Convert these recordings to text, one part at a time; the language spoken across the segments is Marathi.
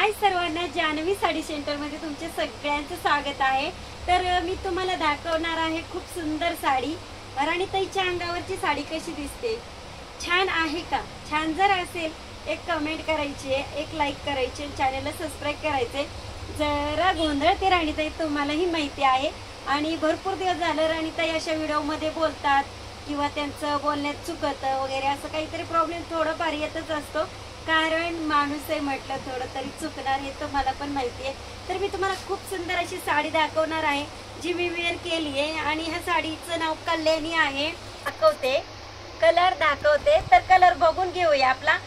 हाय सर्वांना, जान्हवी साडी सेंटर मध्ये तुमचे सगळ्यांचं स्वागत आहे। तर मी तुम्हाला दाखवणार आहे खूप सुंदर साडी। राणीताईच्या अंगावरची साडी कशी दिसते, छान आहे का? छान जर असेल एक कमेंट करायची आहे, एक लाईक करायची, चॅनलला सबस्क्राइब करायचे। जरा गोंधळते राणीताई, तुम्हालाही माहिती आहे, आणि भरपूर दिवस झालं राणीताई अशा व्हिडिओ मध्ये बोलतात किंवा त्यांचं बोलण्यात चुकतं वगैरे, असं काहीतरी प्रॉब्लेम थोडंफार येतच असतो, कारण माणूस आहे म्हटलं थोडं तरी चुकणार, हे तुम्हाला पण माहिती आहे। तर मी तुम्हाला खूप सुंदर अशी साडी दाखवणार आहे जी मी वेअर केली आहे, आणि ह्या साडीचं नाव कल्याणी आहे। दाखवते, कलर दाखवते, तर कलर बघून घेऊया आपला।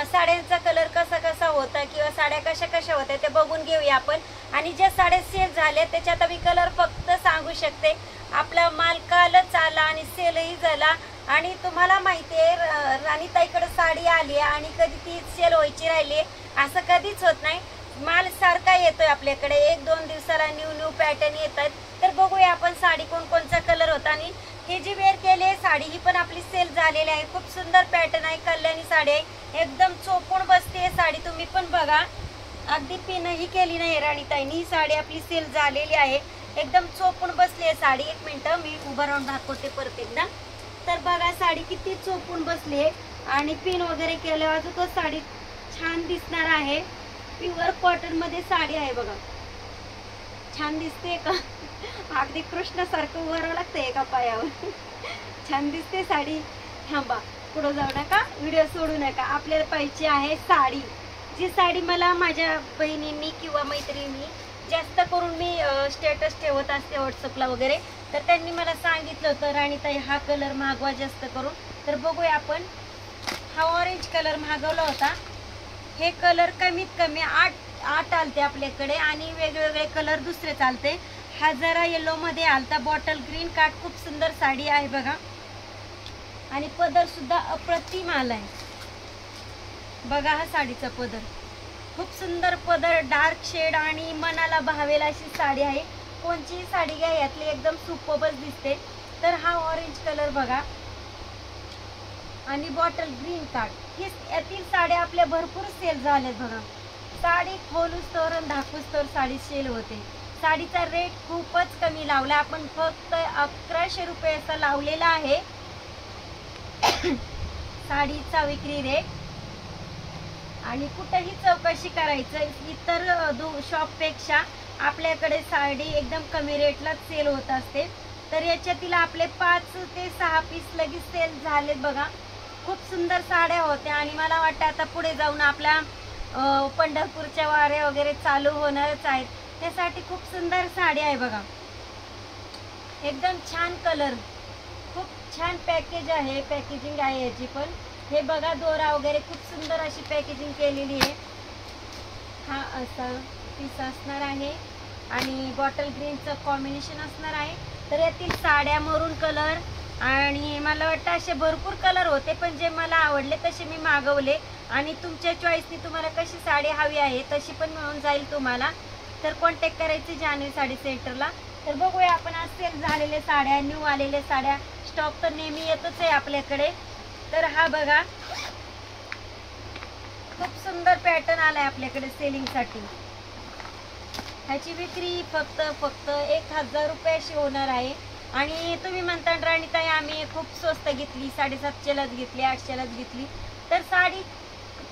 साड्यांचा कलर कसा कसा होता किंवा साड्या कशा कशा होत्या ते बघून घेऊया आपण। आणि ज्या साड्या सेल झाल्या त्याच्यात मी कलर फक्त सांगू शकते, आपला माल कालच आला आणि सेलही झाला, आणि तुम्हाला माहिती आहे राणीताईकडे साडी आली आणि कधी ती सेल व्हायची राहिली असं कधीच होत नाही। माल सारखा येतोय आपल्याकडे, एक दोन दिवसाला न्यू पॅटर्न येतात। तर बघूया आपण साडी कोणकोणचा कलर होता, आणि हे जी वेअर केली आहे साडी ही पण आपली सेल झालेली आहे। खूप सुंदर पॅटर्न आहे, कल्याणी साडी आहे, एकदम चोपून बसते आहे साडी, तुम्ही पण बघा, अगदी पिनही केली नाही राणीताईंनी। ही साडी आपली सेल झालेली आहे, एकदम चोपून बसली आहे साडी। एक मिनिट मी उभं राहून दाखवते परत एकदा। तर बघा साडी किती चोपून बसली आहे, आणि पिन वगैरे केलं अजून तो साडी छान दिसणार आहे। प्युअर कॉटन मध्ये साडी आहे बघा, छान दिसते का? अगदी कृष्णासारखं उभं राहावं लागतं एका पायावर, छान दिसते साडी। थांबा, पुढे जाऊ नका, व्हिडिओ सोडू नका, आपल्याला पाहिजे आहे साडी। जी साडी मला माझ्या बहिणींनी किंवा मैत्रिणींनी, जास्त करून मी स्टेटस ठेवत असते व्हॉट्सअपला वगैरे, तर त्यांनी मला सांगितलं होतं राणीताई हा कलर मागवा जास्त करून। तर बघूया आपण, हा ऑरेंज कलर मागवला होता। हे कलर कमीत कमी आठ आलते आपल्याकडे, आणि वेगवेगळे कलर दुसरे चालते। हा जरा येलो मध्ये आलता, बॉटल ग्रीन काट, खूप सुंदर साडी आहे बघा, आणि पदर सुद्धा अप्रतिम आलाय बघा। हा साडीचा पदर खूप सुंदर पदर, डार्क शेड आणि मनाला भावेल अशी साडी आहे। कोणची साडी घ्या यातली एकदम सुपर्बच दिसते। तर हा ऑरेंज कलर बघा, आणि बॉटल ग्रीन कार्ड, ही यातील साड्या आपल्या भरपूर सेल झाल्यात बघा। साडी खोलूस तर दाखवूस तर साडी सेल होते। साडीचा रेट खूपच कमी लावला आपण, फक्त 1100 रुपये असा लावलेला आहे साडीचा विक्री रेट। आणि कुठेही चौकशी करायचं, इतर शॉप पेक्षा आपल्याकडे साडी एकदम कमी रेटला सेल होत असते। तर याच्यातील आपले 5 ते 6 पीस लगेच सेल झाले बघा। खूप सुंदर साड्या होत्या, आणि मला वाटतं आता पुढे जाऊन आपल्या पंढरपूरच्या वाऱ्या वगैरे चालू होणारच आहेत, त्यासाठी खूप सुंदर साडी आहे बघा, एकदम छान कलर, खूप छान पॅकेज आहे, पॅकेजिंग आहे याची पण। हे बघा दोरा वगैरे खूप सुंदर अशी पॅकेजिंग केलेली आहे। हा असा पीस असणार आहे, आणि बॉटल ग्रीनचं कॉम्बिनेशन असणार आहे। तर यातील साड्या मरून कलर, आणि मला वाटतं असे भरपूर कलर होते, पण जे मला आवडले तसे मी मागवले, आणि तुमच्या चॉईसनी तुम्हाला कशी साडी हवी आहे तशी पण मिळून जाईल तुम्हाला। तर कॉन्टॅक्ट करायचे जान्हवी साडी सेंटरला। तर बघूया आपण आज सेल झालेल्या साड्या, न्यू आलेल्या साड्या, स्टॉक तर नेहमी येतच आहे आपल्याकडे। तर हा बघा खूप सुंदर पॅटर्न आलाय आपल्याकडे सेलिंगसाठी। ह्याची विक्री फक्त 1000 रुपयाशी होणार आहे। आणि तुम्ही म्हणता राणीताई आम्ही खूप स्वस्त घेतली, 750लाच घेतली, 800लाच घेतली, तर साडी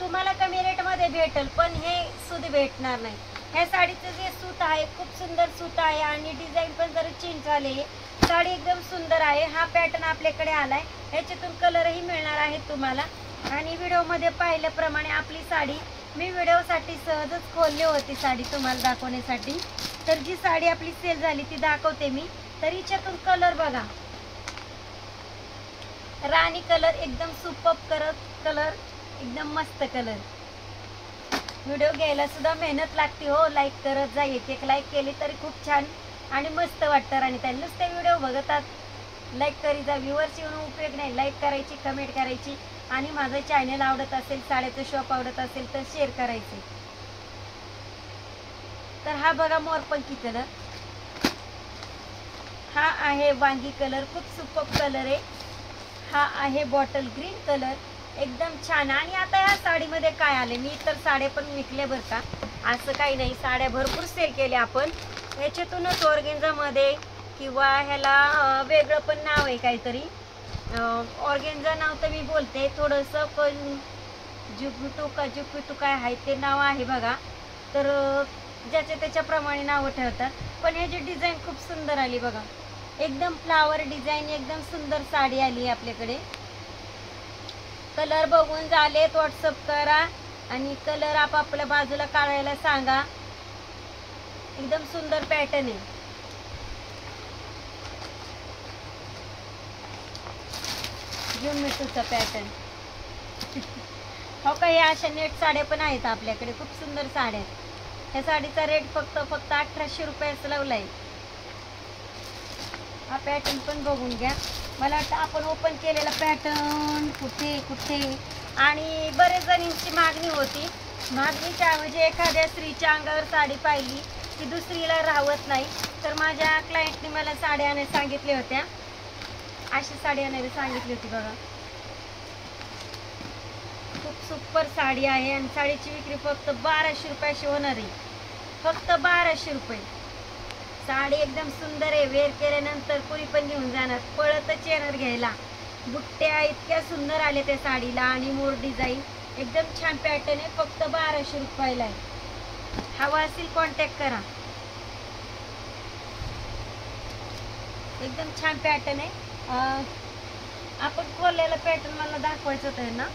तुम्हाला कमी रेटमध्ये भेटेल, पण हे सूत भेटणार नाही। ह्या साडीचं जे सूत आहे खूप सुंदर सूत आहे, आणि डिझाईन पण जरा चेंज झाले, साडी एकदम सुंदर आहे। हा पॅटर्न आपल्याकडे आलाय, ह्याच्यातून कलरही मिळणार आहे तुम्हाला। आणि व्हिडिओमध्ये पाहिल्याप्रमाणे आपली साडी मी व्हिडिओसाठी सहजच खोलली होती साडी तुम्हाला दाखवण्यासाठी। तर जी साडी आपली सेल झाली ती दाखवते मी। तर हिच्यातून कलर बघा, राणी कलर, एकदम सुपर्ब कलर, एकदम मस्त कलर। व्हिडिओ घ्यायला सुद्धा मेहनत लागते हो, लाईक करत जा, एक लाईक केली तरी खूप छान आणि मस्त वाटतं। आणि त्या नुसते व्हिडिओ बघतात, लाईक करी जा, व्ह्यूअर्स येऊन उपयोग नाही, लाईक करायची, कमेंट करायची, आणि माझं चॅनल आवडत असेल, साड्याचं शॉप आवडत असेल तर शेअर करायचे। तर हा बघा मोरपंखी कलर, हा आहे वांगी कलर, खूप सुपर्ब कलर आहे। हा आहे बॉटल ग्रीन कलर, एकदम छान. आणि आता या साडीमध्ये काय आले, मी तर साड्या पण विकले बरं का, असं काही नाही, साड्या भरपूर सेल केल्या आपण. ह्याच्यातूनच ऑर्गेन्झामध्ये किंवा ह्याला वेगळं पण नाव आहे काहीतरी, ऑर्गेन्झा नाव तर मी बोलते थोडंसं, पण जुपिटू काय आहे ते नाव आहे बघा. तर ज्याच्या त्याच्याप्रमाणे नावं ठेवतात. पण ह्याची डिझाईन खूप सुंदर आली बघा, एकदम फ्लावर डिझाईन, एकदम सुंदर साडी आली आपल्याकडे. कलर बघून झालेत, व्हॉट्सअप करा आणि कलर आपापल्या बाजूला काढायला सांगा. एकदम सुंदर पॅटर्न आहे. जुमिटूचा पॅटर्न. हो का, या अशा नेट साड्या पण आहेत आपल्याकडे, खूप सुंदर साड्या आहेत. ह्या साडीचा रेट फक्त 1800 रुपयाचा लावलाय. हा पॅटर्न पण बघून घ्या. मला वाटतं आपण ओपन केलेला पॅटर्न कुठे कुठे, आणि बरेच जणींची मागणी होती. मागणीच्या म्हणजे एखाद्या स्त्रीच्या अंगावर साडी पाहिली की दुसरीला राहत नाही. तर माझ्या क्लायंटने मला साड्या आणायला सांगितल्या होत्या, अशी साडी आणायला सांगितली होती बघा. खूप सुपर साडी आहे आणि साडीची विक्री फक्त 1200 रुपयाशी होणार आहे, फक्त 1200 रुपये. साडी एकदम सुंदर आहे, वेअर केल्यानंतर कुणी पण घेऊन जाणार, पळतच येणार घ्यायला. बुट्ट्या इतक्या सुंदर आल्या त्या साडीला आणि मोर डिझाईन, एकदम छान पॅटर्न आहे, फक्त 1200 रुपयाला आहे. हवा असेल कॉन्टॅक्ट करा. एकदम छान पॅटर्न आहे. आपण खोललेला पॅटर्न मला दाखवायचं होतं ना.